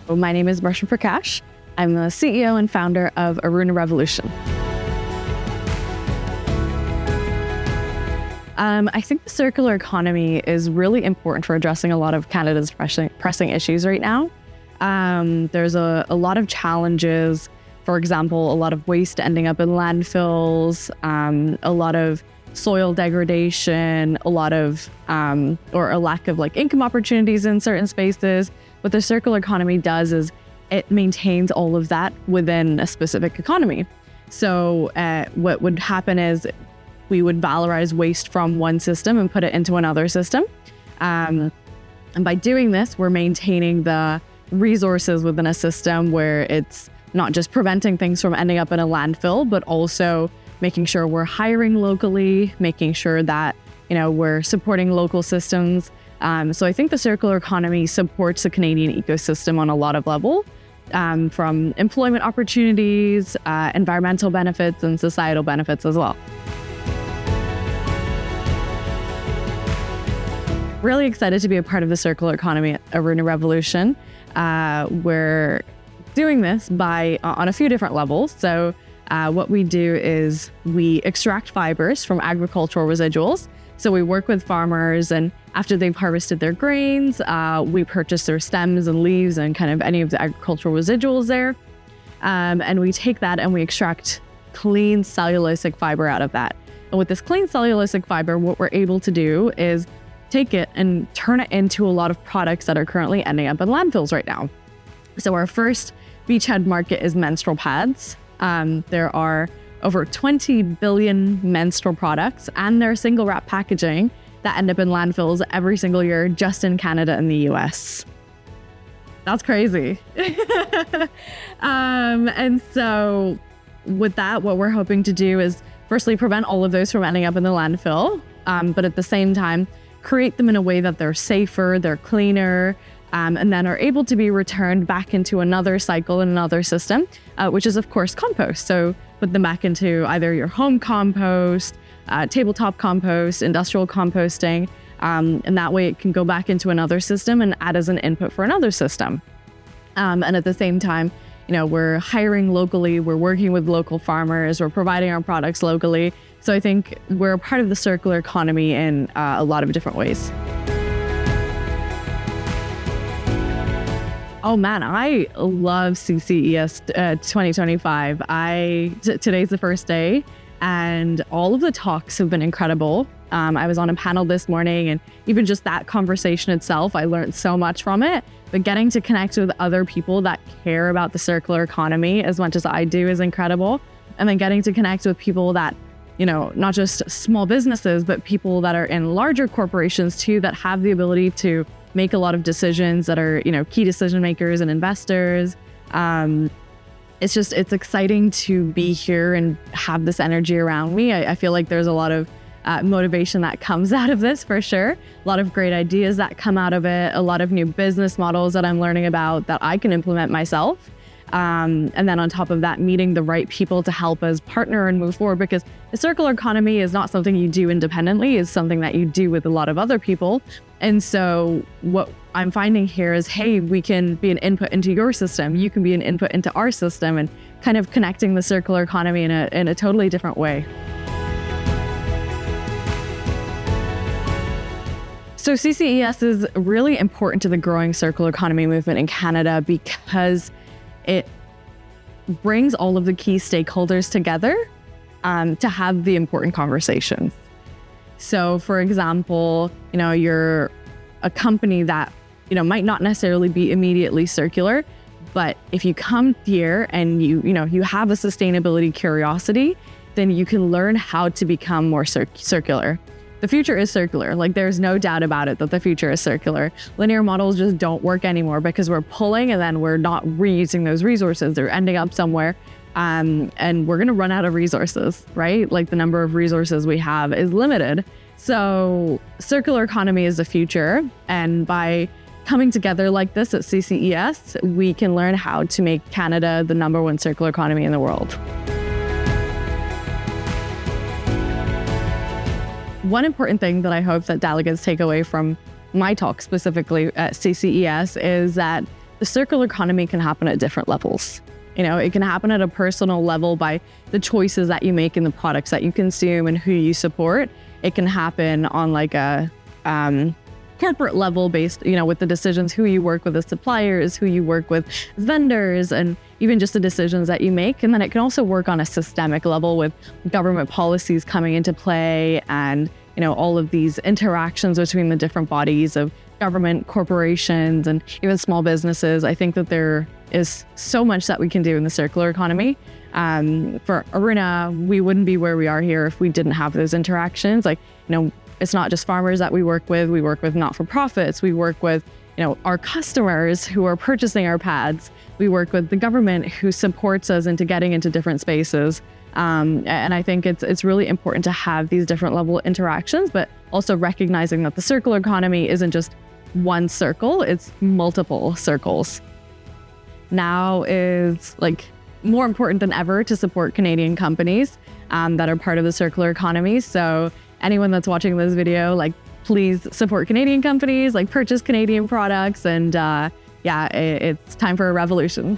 My name is Prakash. I'm the CEO and founder of Aruna Revolution. I think the circular economy is really important for addressing a lot of Canada's pressing issues right now. There's a lot of challenges. For example, a lot of waste ending up in landfills, a lot of soil degradation, a lot of, or a lack of income opportunities in certain spaces. What the circular economy does is it maintains all of that within a specific economy. So what would happen is we would valorize waste from one system and put it into another system. And by doing this, we're maintaining the resources within a system where it's not just preventing things from ending up in a landfill, but also making sure we're hiring locally, making sure that we're supporting local systems. So I think the circular economy supports the Canadian ecosystem on a lot of levels, from employment opportunities, environmental benefits, and societal benefits as well. Really excited to be a part of the circular economy at Aruna Revolution. We're doing this on a few different levels. So what we do is we extract fibers from agricultural residuals. So we work with farmers, and after they've harvested their grains, we purchase their stems and leaves and kind of any of the agricultural residuals there. And we take that and we extract clean cellulosic fiber out of that. And with this clean cellulosic fiber, what we're able to do is take it and turn it into a lot of products that are currently ending up in landfills right now. So our first beachhead market is menstrual pads. There are over 20 billion menstrual products and their single wrap packaging that end up in landfills every single year just in Canada and the US. That's crazy. And so with that, what we're hoping to do is firstly prevent all of those from ending up in the landfill, but at the same time, create them in a way that they're safer, they're cleaner, and then are able to be returned back into another cycle in another system, which is of course compost. So put them back into either your home compost, tabletop compost, industrial composting, and that way it can go back into another system and add as an input for another system. And at the same time, we're hiring locally, we're working with local farmers, we're providing our products locally. So I think we're a part of the circular economy in a lot of different ways. Oh man, I love CCES 2025. Today's the first day, and all of the talks have been incredible. I was on a panel this morning, and even just that conversation itself, I learned so much from it. But getting to connect with other people that care about the circular economy as much as I do is incredible. And then getting to connect with people that, not just small businesses, but people that are in larger corporations too, that have the ability to make a lot of decisions, that are, key decision makers and investors. It's exciting to be here and have this energy around me. I feel like there's a lot of motivation that comes out of this for sure. A lot of great ideas that come out of it, a lot of new business models that I'm learning about that I can implement myself. And then on top of that, meeting the right people to help us partner and move forward, because the circular economy is not something you do independently, it's something that you do with a lot of other people. And so what I'm finding here is, hey, we can be an input into your system, you can be an input into our system, and kind of connecting the circular economy in a totally different way. So CCES is really important to the growing circular economy movement in Canada because it brings all of the key stakeholders together to have the important conversations. So for example, you're a company that, might not necessarily be immediately circular, but if you come here and you have a sustainability curiosity, then you can learn how to become more circular. The future is circular. There's no doubt about it that the future is circular. Linear models just don't work anymore because we're pulling and then we're not reusing those resources. They're ending up somewhere, and we're going to run out of resources, right? The number of resources we have is limited. So circular economy is the future. And by coming together like this at CCES, we can learn how to make Canada the #1 circular economy in the world. One important thing that I hope that delegates take away from my talk specifically at CCES is that the the circular economy can happen at different levels. It can happen at a personal level by the choices that you make in the products that you consume and who you support. It can happen on like a corporate level based, with the decisions, who you work with as suppliers, who you work with as vendors, and even just the decisions that you make. And then it can also work on a systemic level with government policies coming into play and, all of these interactions between the different bodies of government, corporations, and even small businesses. I think that there is so much that we can do in the circular economy. For Aruna, we wouldn't be where we are here if we didn't have those interactions. It's not just farmers that we work with not-for-profits, we work with our customers who are purchasing our pads, we work with the government who supports us into getting into different spaces. And I think it's really important to have these different level interactions, but also recognizing that the circular economy isn't just one circle, it's multiple circles. Now is more important than ever to support Canadian companies that are part of the circular economy. So anyone that's watching this video, please support Canadian companies, purchase Canadian products, and it's time for a revolution.